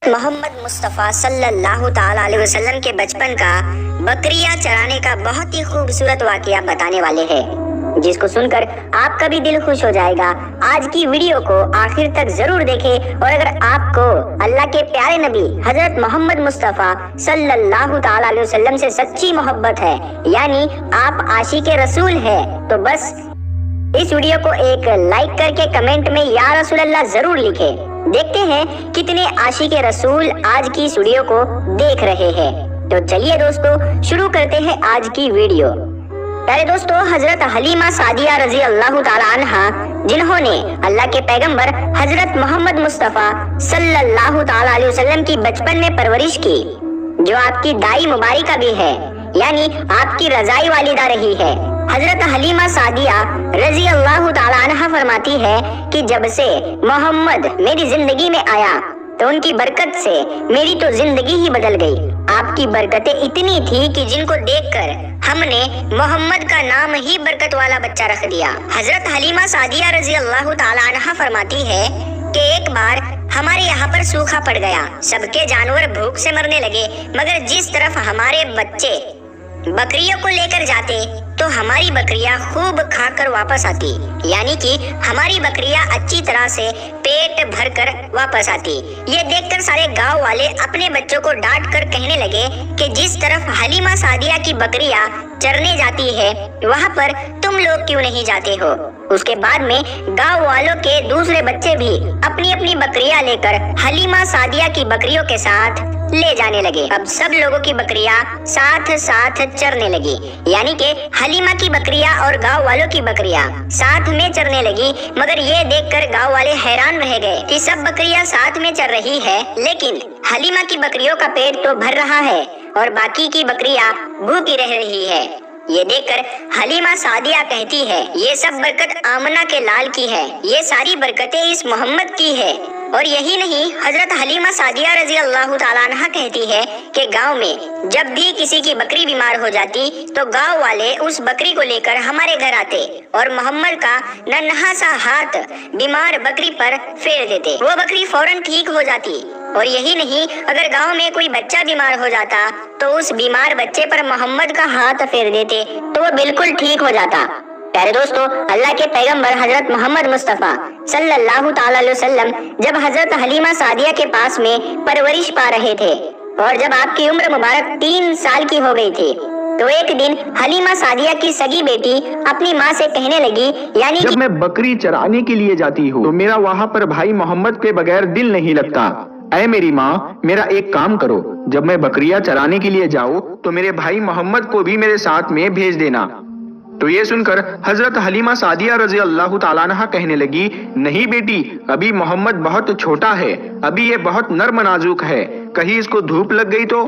محمد مصطفیٰ صلی اللہ تعالیٰ علیہ وسلم کے بچپن کا بکریاں چرانے کا بہت ہی خوبصورت واقعہ بتانے والے ہیں، جس کو سن کر آپ کا بھی دل خوش ہو جائے گا۔ آج کی ویڈیو کو آخر تک ضرور دیکھیں، اور اگر آپ کو اللہ کے پیارے نبی حضرت محمد مصطفیٰ صلی اللہ تعالیٰ علیہ وسلم سے سچی محبت ہے، یعنی آپ عاشق رسول ہے، تو بس اس ویڈیو کو ایک لائک کر کے کمنٹ میں یا رسول اللہ ضرور لکھیں۔ دیکھتے ہیں کتنے عاشق رسول آج کی اس ویڈیو کو دیکھ رہے ہیں۔ تو چلیے دوستو شروع کرتے ہیں آج کی ویڈیو۔ پہلے دوستو حضرت حلیمہ سعدیہ رضی اللہ تعالی عنہا، جنہوں نے اللہ کے پیغمبر حضرت محمد مصطفیٰ صلی اللہ تعالی علیہ وسلم کی بچپن میں پرورش کی، جو آپ کی دائی مبارکہ بھی ہے، یعنی آپ کی رضائی والدہ رہی ہے۔ حضرت حلیمہ سعدیہ رضی اللہ تعالی عنہا فرماتی ہے کہ جب سے محمد میری زندگی میں آیا تو ان کی برکت سے میری تو زندگی ہی بدل گئی۔ آپ کی برکتیں اتنی تھی کہ جن کو دیکھ کر ہم نے محمد کا نام ہی برکت والا بچہ رکھ دیا۔ حضرت حلیمہ سعدیہ رضی اللہ تعالی عنہا فرماتی ہے کہ ایک بار ہمارے یہاں پر سوکھا پڑ گیا، سب کے جانور بھوک سے مرنے لگے، مگر جس طرف ہمارے بچے بکریوں کو لے کر جاتے تو ہماری بکریاں خوب کھا کر واپس آتی، یعنی کہ ہماری بکریاں اچھی طرح سے پیٹ بھر کر واپس آتی۔ یہ دیکھ کر سارے گاؤں والے اپنے بچوں کو ڈانٹ کر کہنے لگے کہ جس طرف حلیمہ سعدیہ کی بکریاں چرنے جاتی ہے وہاں پر تم لوگ کیوں نہیں جاتے ہو؟ اس کے بعد میں گاؤں والوں کے دوسرے بچے بھی اپنی اپنی بکریاں لے کر حلیمہ سعدیہ کی بکریوں کے ساتھ لے جانے لگے۔ اب سب لوگوں کی بکریاں ساتھ ساتھ چرنے لگی، یعنی کہ حلیمہ کی بکریاں اور گاؤں والوں کی بکریاں ساتھ میں چرنے لگی، مگر یہ دیکھ کر گاؤں والے حیران رہ گئے کہ سب بکریاں ساتھ میں چر رہی ہے، لیکن حلیمہ کی بکریوں کا پیٹ تو بھر رہا ہے اور باقی کی بکریاں بھوکی رہ رہی ہے۔ یہ دیکھ کر حلیمہ سعدیہ کہتی ہے یہ سب برکت آمنہ کے لال کی ہے، یہ ساری برکتیں اس محمد کی ہے۔ اور یہی نہیں، حضرت حلیمہ سعدیہ رضی اللہ تعالیٰ عنہ کہتی ہے کہ گاؤں میں جب بھی کسی کی بکری بیمار ہو جاتی تو گاؤں والے اس بکری کو لے کر ہمارے گھر آتے اور محمد کا ننھا سا ہاتھ بیمار بکری پر پھیر دیتے، وہ بکری فوراً ٹھیک ہو جاتی۔ اور یہی نہیں، اگر گاؤں میں کوئی بچہ بیمار ہو جاتا تو اس بیمار بچے پر محمد کا ہاتھ پھیر دیتے تو وہ بالکل ٹھیک ہو جاتا۔ پیارے دوستو، اللہ کے پیغمبر حضرت محمد مصطفیٰ صلی اللہ تعالی علیہ وسلم جب حضرت حلیمہ سعدیہ کے پاس میں پرورش پا رہے تھے اور جب آپ کی عمر مبارک 3 سال کی ہو گئی تھی تو ایک دن حلیمہ سعدیہ کی سگی بیٹی اپنی ماں سے کہنے لگی، یعنی جب میں بکری چرانے کے لیے جاتی ہوں تو میرا وہاں پر بھائی محمد کے بغیر دل نہیں لگتا۔ اے میری ماں، میرا ایک کام کرو، جب میں بکریاں چرانے کے لیے جاؤں تو میرے بھائی محمد کو بھی میرے ساتھ میں بھیج دینا۔ تو یہ سن کر حضرت حلیمہ سعدیہ رضی اللہ تعالیٰ عنہ کہنے لگی، نہیں بیٹی، ابھی محمد بہت چھوٹا ہے، ابھی یہ بہت نرم نازک ہے، کہیں اس کو دھوپ لگ گئی تو؟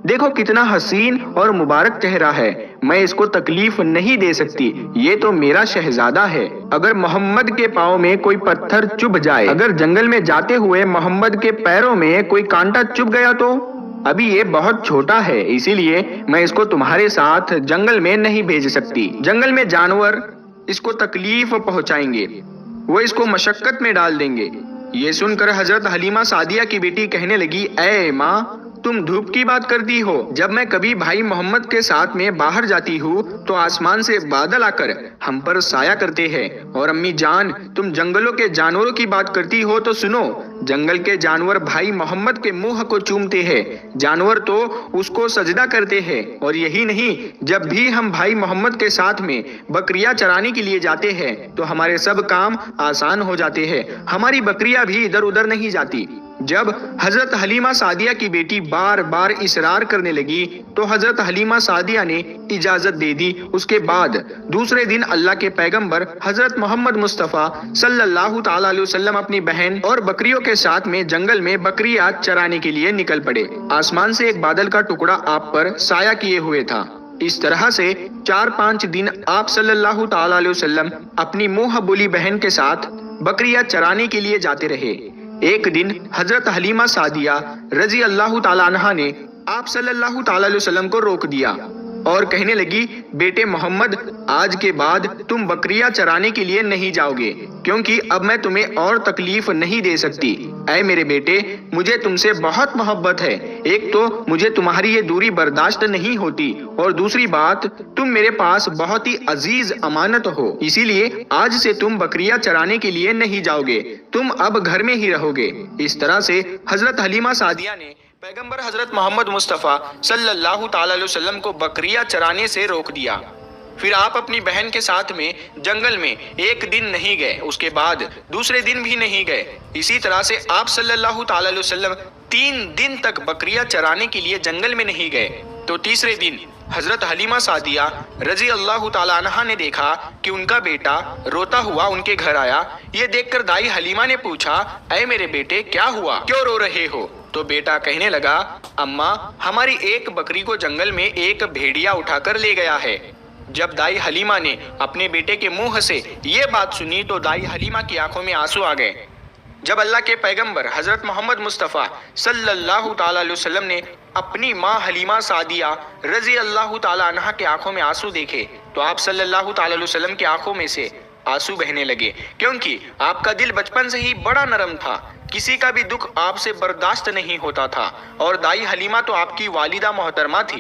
دیکھو کتنا حسین اور مبارک چہرہ ہے، میں اس کو تکلیف نہیں دے سکتی، یہ تو میرا شہزادہ ہے۔ اگر محمد کے پاؤں میں کوئی پتھر چبھ جائے، اگر جنگل میں جاتے ہوئے محمد کے پیروں میں کوئی کانٹا چبھ گیا تو؟ ابھی یہ بہت چھوٹا ہے، اسی لیے میں اس کو تمہارے ساتھ جنگل میں نہیں بھیج سکتی، جنگل میں جانور اس کو تکلیف پہنچائیں گے، وہ اس کو مشقت میں ڈال دیں گے۔ یہ سن کر حضرت حلیمہ سعدیہ کی بیٹی کہنے لگی، اے ماں، تم دھوپ کی بات کرتی ہو، جب میں کبھی بھائی محمد کے ساتھ میں باہر جاتی ہوں تو آسمان سے بادل آ کر ہم پر سایہ کرتے ہیں، اور امی جان تم جنگلوں کے جانوروں کی بات کرتی ہو تو سنو، جنگل کے جانور بھائی محمد کے منہ کو چومتے ہیں، جانور تو اس کو سجدہ کرتے ہیں۔ اور یہی نہیں، جب بھی ہم بھائی محمد کے ساتھ میں بکریاں چرانے کے لیے جاتے ہیں تو ہمارے سب کام آسان ہو جاتے ہیں، ہماری بکریاں بھی ادھر ادھر نہیں جاتی۔ جب حضرت حلیمہ سعدیہ کی بیٹی بار بار اصرار کرنے لگی تو حضرت حلیمہ سعدیہ نے اجازت دے دی۔ اس کے بعد دوسرے دن اللہ کے پیغمبر حضرت محمد مصطفیٰ صلی اللہ تعالی علیہ وسلم اپنی بہن اور بکریوں کے ساتھ میں جنگل میں بکریاں چرانے کے لیے نکل پڑے۔ آسمان سے ایک بادل کا ٹکڑا آپ پر سایہ کیے ہوئے تھا۔ اس طرح سے 4-5 دن آپ صلی اللہ تعالی علیہ وسلم اپنی منہ بولی بہن کے ساتھ بکریاں چرانے کے لیے جاتے رہے۔ ایک دن حضرت حلیمہ سعدیہ رضی اللہ تعالیٰ عنہ نے آپ صلی اللہ تعالیٰ علیہ وسلم کو روک دیا اور کہنے لگی بیٹے محمد آج کے بعد تم بکریاں چرانے کے لیے نہیں جاؤ گے کیونکہ اب میں تمہیں اور تکلیف نہیں دے سکتی۔ اے میرے بیٹے مجھے تم سے بہت محبت ہے، ایک تو مجھے تمہاری یہ دوری برداشت نہیں ہوتی اور دوسری بات تم میرے پاس بہت ہی عزیز امانت ہو، اسی لیے آج سے تم بکریاں چرانے کے لیے نہیں جاؤ گے، تم اب گھر میں ہی رہو گے۔ اس طرح سے حضرت حلیمہ سعدیہ نے پیغمبر حضرت محمد مصطفیٰ صلی اللہ تعالی علیہ وسلم کو بکریاں چرانے سے روک دیا۔ پھر آپ اپنی بہن کے ساتھ میں جنگل میں ایک دن نہیں گئے، اس کے بعد دوسرے دن بھی نہیں گئے۔ اسی طرح سے آپ صلی اللہ تعالی علیہ وسلم 3 دن تک بکریاں چرانے کے لیے جنگل میں نہیں گئے۔ تو تیسرے دن حضرت حلیمہ سعدیہ رضی اللہ تعالی عنہا نے دیکھا کہ ان کا بیٹا روتا ہوا ان کے گھر آیا۔ یہ دیکھ کر دائی حلیمہ نے پوچھا اے میرے بیٹے کیا ہوا، کیوں رو رہے ہو؟ تو بیٹا کہنے لگا اماں ہماری ایک بکری کو جنگل میں ایک بھیڑیا اٹھا کر لے گیا ہے۔ جب دائی حلیمہ نے اپنے بیٹے کے منہ سے یہ بات سنی تو دائی حلیمہ کی آنکھوں میں آنسو آ گئے۔ جب اللہ کے پیغمبر حضرت محمد مصطفیٰ صلی اللہ تعالی علیہ وسلم نے اپنی ماں حلیمہ سعدیہ رضی اللہ تعالی عنہا کے آنکھوں میں آنسو دیکھے تو آپ صلی اللہ تعالی علیہ وسلم کی آنکھوں میں سے آنسو بہنے لگے، کیونکہ آپ کا دل بچپن سے ہی بڑا نرم تھا، کسی کا بھی دکھ آپ سے برداشت نہیں ہوتا تھا، اور دائی حلیمہ تو آپ کی والدہ محترمہ تھی۔